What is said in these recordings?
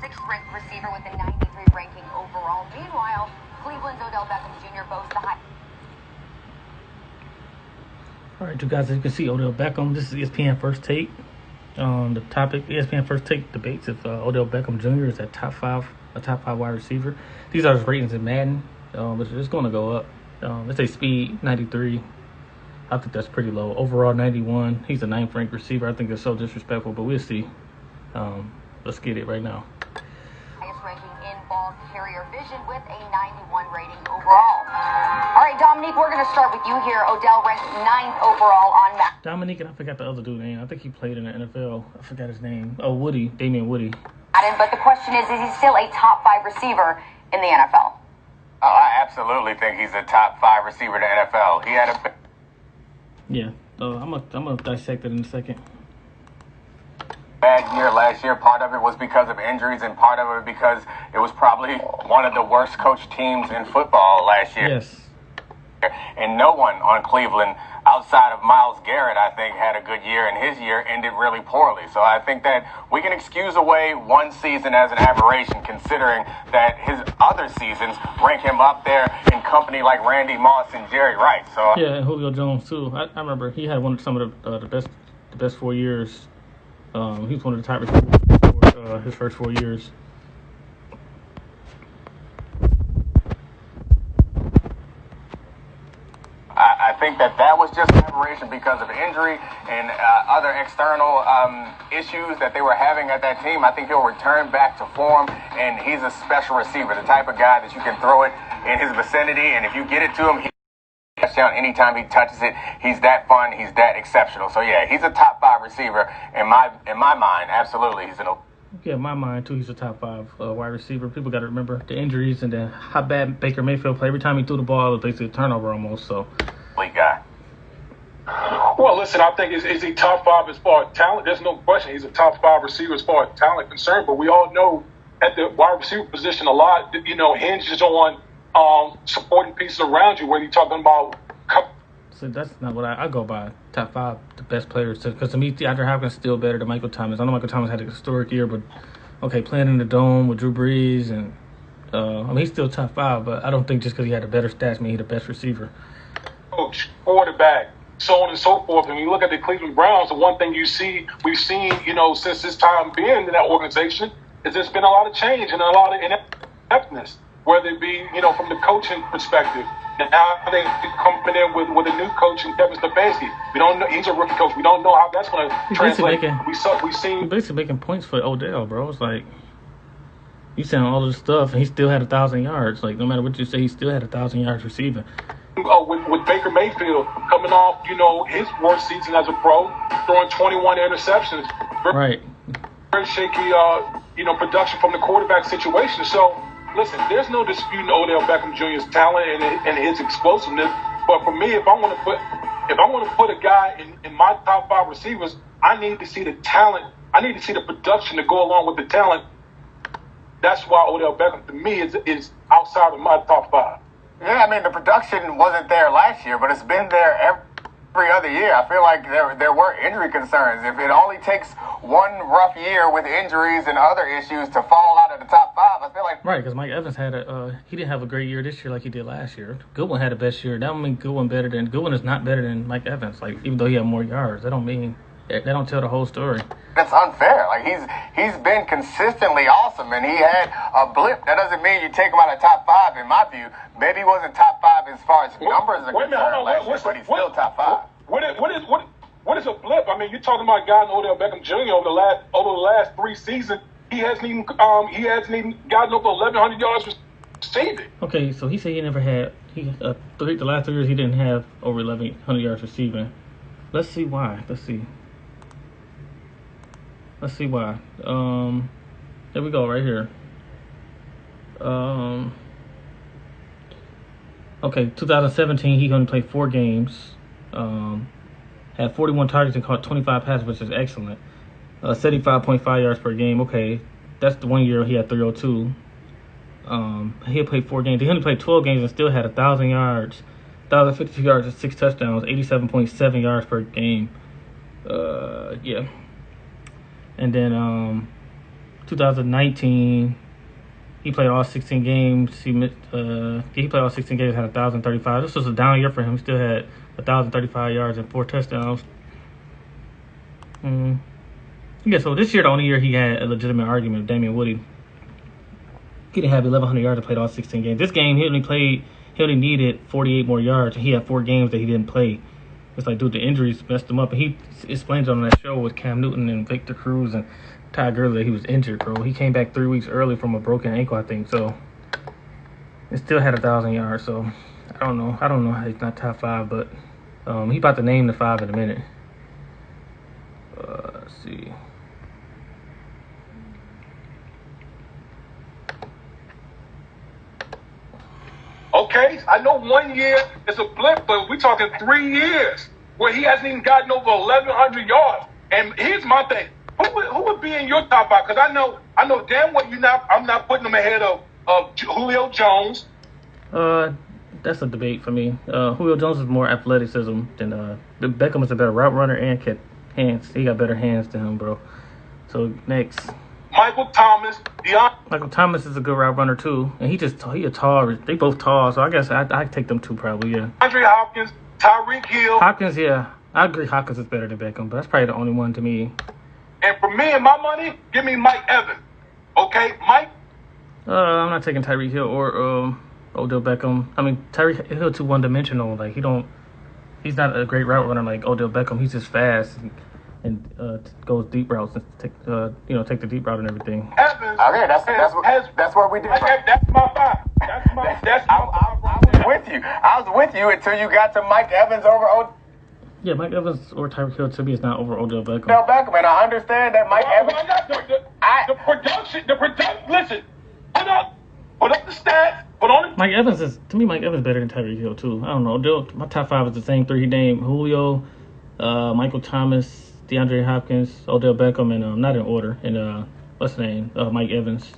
6th-ranked receiver with a 93 ranking overall. Meanwhile, Cleveland's Odell Beckham Jr. boasts the high. All right, you guys, as you can see, Odell Beckham. This is ESPN First Take. The topic: ESPN First Take debates if Odell Beckham Jr. is a top five wide receiver. These are his ratings in Madden, but it's going to go up. Let's say speed 93. I think that's pretty low. Overall 91. He's a 9th ranked receiver. I think it's so disrespectful, but we'll see. Let's get it right now. Highest ranking in ball carrier vision with a 91 rating overall. All right, Dominique, we're going to start with you here. Odell ranked 9th overall on Madden. Dominique, and I forgot the other dude's name. I think he played in the NFL. I forgot his name. Oh, Woody. Damian Woody. But the question is he still a top 5 receiver in the NFL? Oh, I absolutely think he's a top 5 receiver in the NFL. He had a... Yeah, I'm gonna dissect it in a second. Bad year last year. Part of it was because of injuries, and part of it because it was probably one of the worst coached teams in football last year. Yes. And no one on Cleveland outside of Myles Garrett, I think, had a good year, and his year ended really poorly. So I think that we can excuse away one season as an aberration, considering that his other seasons rank him up there in company like Randy Moss and Jerry Rice. So yeah, and Julio Jones too. I remember he had some of the best 4 years. He was one of the top receivers for his first 4 years. I think that was just an aberration because of injury and other external issues that they were having at that team. I think he'll return back to form, and he's a special receiver, the type of guy that you can throw it in his vicinity, and if you get it to him, touchdown anytime he touches it. He's that fun. He's that exceptional. So yeah, he's a top 5 receiver in my mind. Absolutely, he's in my mind too. He's a top 5 wide receiver. People got to remember the injuries and then how bad Baker Mayfield played. Every time he threw the ball, it was basically a turnover almost. So, guy. Well, listen, I think is he top 5 as far as talent? There's no question he's a top 5 receiver as far as talent concerned. But we all know at the wide receiver position, a lot hinges on supporting pieces around you. Whether you're talking about. So that's not what I go by. Top 5, the best players. Because to me, DeAndre Hopkins is still better than Michael Thomas. I know Michael Thomas had a historic year, but okay, playing in the dome with Drew Brees and he's still top 5. But I don't think just because he had a better stats mean he's the best receiver. Coach, quarterback, so on and so forth. And when you look at the Cleveland Browns, the one thing we've seen, since his time being in that organization, is there's been a lot of change and a lot of ineptness, whether it be, from the coaching perspective. And now they coming in with a new coach in Kevin Stefanski. We don't know, he's a rookie coach. We don't know how that's going to translate. He's basically making points for Odell, bro. It's like you saying all this stuff, and he still had 1,000 yards. Like no matter what you say, he still had 1,000 yards receiving. With Baker Mayfield coming off, his worst season as a pro, throwing 21 interceptions. Right. Very shaky, production from the quarterback situation. So. Listen, there's no disputing Odell Beckham Jr.'s talent and his explosiveness. But for me, if I want to put a guy in my top 5 receivers, I need to see the talent. I need to see the production to go along with the talent. That's why Odell Beckham, to me, is outside of my top 5. Yeah, I mean, the production wasn't there last year, but it's been there every other year. I feel like there were injury concerns. If it only takes one rough year with injuries and other issues to fall out of the top 5, I feel like... Right, because Mike Evans he didn't have a great year this year like he did last year. Goodwin had the best year. That don't mean Goodwin is not better than Mike Evans. Like, even though he had more yards, that don't tell the whole story. That's unfair. Like, he's been consistently awesome, and he had a blip. That doesn't mean you take him out of top 5, in my view. Maybe he wasn't top 5 as far as numbers are concerned last year, but he's still top 5. What is a blip? I mean, you're talking about a guy in Odell Beckham Jr. over the last 3 seasons. He hasn't even gotten over 1,100 yards receiving. Okay, so he said he never had the last 3 years he didn't have over 1,100 yards receiving. Let's see why. Let's see why. There we go, right here. Okay, 2017 he only played 4 games. Had 41 targets and caught 25 passes, which is excellent. 75.5 yards per game. Okay, that's the 1 year he had 302. He had played 4 games. He only played 12 games and still had 1,000 yards, 1,052 yards and 6 touchdowns, 87.7 yards per game. Yeah. And then 2019, he played all 16 games. He played all 16 games, had 1,035. This was a down year for him. He still had 1,035 yards and 4 touchdowns. Yeah, so this year, the only year he had a legitimate argument with Damian Woody. He didn't have 1,100 yards and played all 16 games. This game, he only needed 48 more yards, and he had 4 games that he didn't play. It's like, dude, the injuries messed him up. And he explains on that show with Cam Newton and Victor Cruz and Ty Gurley that he was injured, bro. He came back 3 weeks early from a broken ankle, I think. So, he still had 1,000 yards. So, I don't know how he's not top 5, but he about to name the 5 in a minute. Let's see. Okay, I know 1 year is a blip, but we're talking 3 years where he hasn't even gotten over 1,100 yards. And here's my thing: who would be in your top 5? Because I know damn well I'm not putting him ahead of Julio Jones. That's a debate for me. Julio Jones is more athleticism than Beckham is a better route runner and kick hands. He got better hands than him, bro. So next. Michael Thomas, Michael Thomas is a good route runner too, and he a tall. They both tall, so I guess I take them 2 probably. Yeah. Andre Hopkins, Tyreek Hill. Hopkins, yeah, I agree. Hopkins is better than Beckham, but that's probably the only one to me. And for me and my money, give me Mike Evans. Okay, Mike. I'm not taking Tyreek Hill or Odell Beckham. I mean, Tyreek Hill too one-dimensional. Like he's not a great route runner like Odell Beckham. He's just fast and goes deep routes and take the deep route and everything. Evans. Okay, that's what we did. That's my 5. That's my 5. I was with you until you got to Mike Evans over Odell. Yeah, Mike Evans or Tyreek Hill to me is not over Odell Beckham. Odell Beckham, and I understand that Mike Evans. The production. Listen, put up the stats. Put on. Mike Evans better than Tyreek Hill too. I don't know. My top 5 is the same 3 he named: Julio, Michael Thomas, DeAndre Hopkins, Odell Beckham, and not in order. And what's the name? Mike Evans.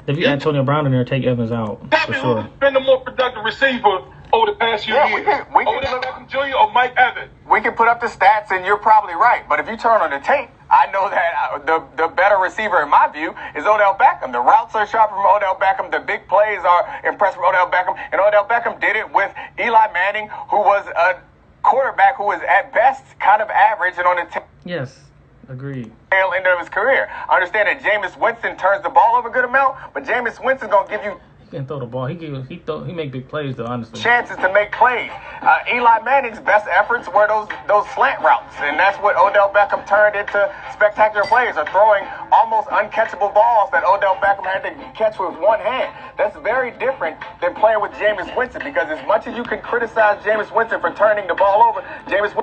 If you Antonio Brown in there, take Evans out for sure. Who's been the more productive receiver over the past few years? Odell Beckham Jr. or Mike Evans? We can put up the stats, and you're probably right. But if you turn on the tape, I know that the better receiver, in my view, is Odell Beckham. The routes are sharp from Odell Beckham. The big plays are impressive from Odell Beckham. And Odell Beckham did it with Eli Manning, who was a quarterback who was at best kind of average and on the Yes, agreed. tail end of his career. I understand that Jameis Winston turns the ball over a good amount, but Jameis Winston's going to give you He can throw the ball. He make big plays though, honestly. chances to make plays. Eli Manning's best efforts were those slant routes, and that's what Odell Beckham turned into spectacular plays, or throwing almost uncatchable balls that Odell Beckham had to catch with one hand. That's very different than playing with Jameis Winston, because as much as you can criticize Jameis Winston for turning the ball over, Jameis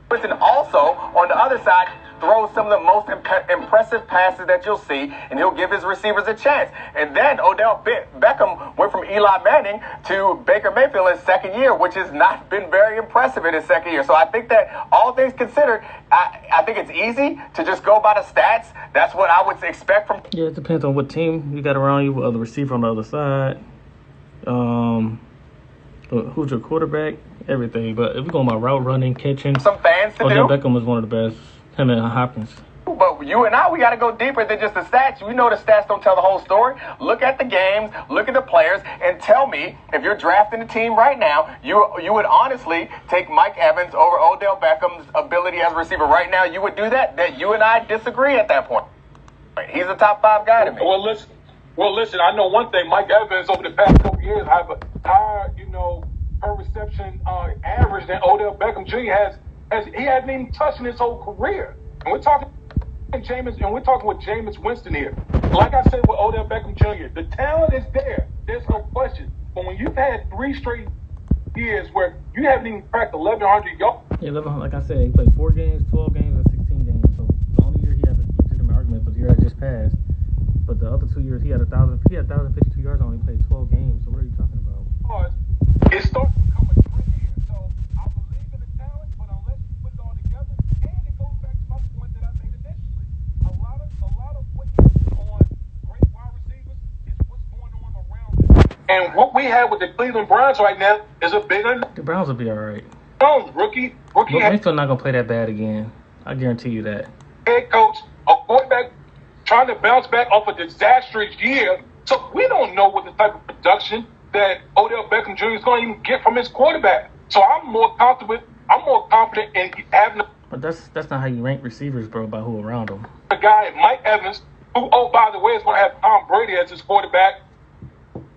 Winston also, on the other side, throws some of the most impressive passes that you'll see, and he'll give his receivers a chance. And then Odell Beckham went from Eli Manning to Baker Mayfield in his second year, which has not been very impressive in his second year. So I think that all things considered, I think it's easy to just go by the stats. That's what I would expect from. Yeah, it depends on what team you got around you, what other receiver on the other side. Who's your quarterback? Everything. But if we're going by route running, catching, some fans to Odell do. Beckham was one of the best. Him and Hopkins. But you and I, we got to go deeper than just the stats. We know the stats don't tell the whole story. Look at the games, look at the players, and tell me, if you're drafting a team right now, you would honestly take Mike Evans over Odell Beckham's ability as a receiver. Right now, you would do that? That you and I disagree at that point. He's a top 5 guy to me. Well, listen. I know one thing. Mike Evans over the past couple years have a higher, per reception average than Odell Beckham Jr. has. He hasn't even touched in his whole career. And we're talking with Jameis Winston here. Like I said with Odell Beckham Jr., the talent is there. There's no question. But when you've had 3 straight years where you haven't even cracked 1,100 yards. Yeah, like I said, he played 4 games, 12 games, and 16 games. So the only year he had a legitimate argument was the year I just passed. But the other 2 years, he had 1,052 yards and only played 12 games. So what are you talking about? It starts to become a trend here. So I believe in the talent, but unless you put it all together, and it goes back to my point that I made initially. A lot of what you see on great wide receivers is what's going on around them. And what we have with the Cleveland Browns right now is a bigger. The Browns will be all right. Rookie. But Mayfield not gonna play that bad again. I guarantee you that. Head coach, a quarterback. trying to bounce back off a disastrous year. So we don't know what the type of production that Odell Beckham Jr. is going to even get from his quarterback. So I'm more confident in having But that's not how you rank receivers, bro, by who around them. a guy, Mike Evans, who, oh, by the way, is going to have Tom Brady as his quarterback,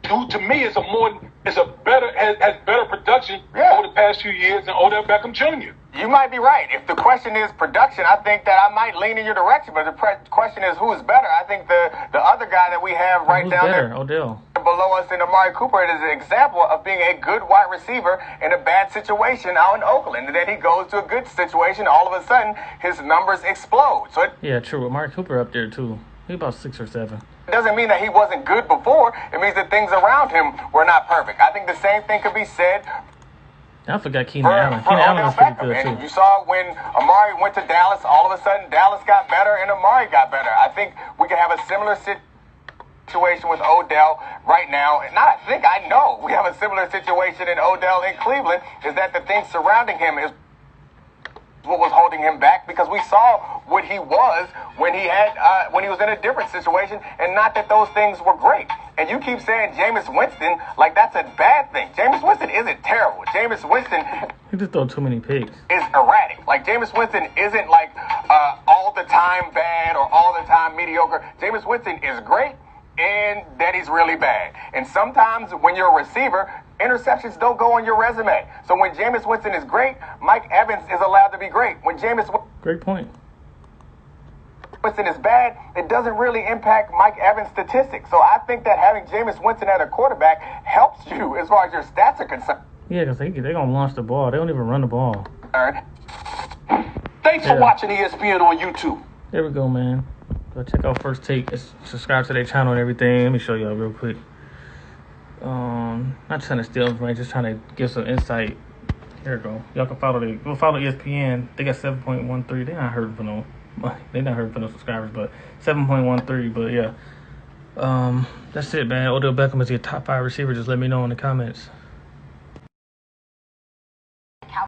who to me has better production over the past few years than Odell Beckham Jr. You might be right. If the question is production, I think that I might lean in your direction. But the question is who's better. I think the other guy that we have right Who's down better? there Odell. below us in Amari Cooper is an example of being a good wide receiver in a bad situation out in Oakland. And then he goes to a good situation. All of a sudden, his numbers explode. So Yeah, true. Amari Cooper up there, too. He about 6 or 7. it doesn't mean that he wasn't good before. It means that things around him were not perfect. I think the same thing could be said I forgot Keenan Allen. for Keenan Allen Odell was pretty Beckham. good, And too. you saw when Amari went to Dallas, all of a sudden Dallas got better and Amari got better. I think we could have a similar situation with Odell right now. And I know we have a similar situation in Odell in Cleveland, is that the things surrounding him is what was holding him back, because we saw what he was when he was in a different situation, and not that those things were great. And you keep saying Jameis Winston like that's a bad thing. Jameis Winston isn't terrible. Jameis Winston He just throw too many picks. is erratic. Like Jameis Winston isn't like all the time bad or all the time mediocre. Jameis Winston is great, and that he's really bad. And sometimes when you're a receiver, interceptions don't go on your resume. So when Jameis Winston is great, Mike Evans is allowed to be great. When Jameis Great point. Winston is bad, it doesn't really impact Mike Evans' statistics. So I think that having Jameis Winston at a quarterback helps you as far as your stats are concerned. Yeah, because they're going to launch the ball. They don't even run the ball. Thanks for watching ESPN on YouTube. There we go, man. Go check out First Take. Subscribe to their channel and everything. Let me show y'all real quick. Not trying to steal information, just trying to give some insight. Here we go. Y'all can follow ESPN. They got 7.13. They not hurting for no money. They not hurting for no subscribers, but 7.13. But yeah, that's it, man. Odell Beckham is your top 5 receiver. Just let me know in the comments.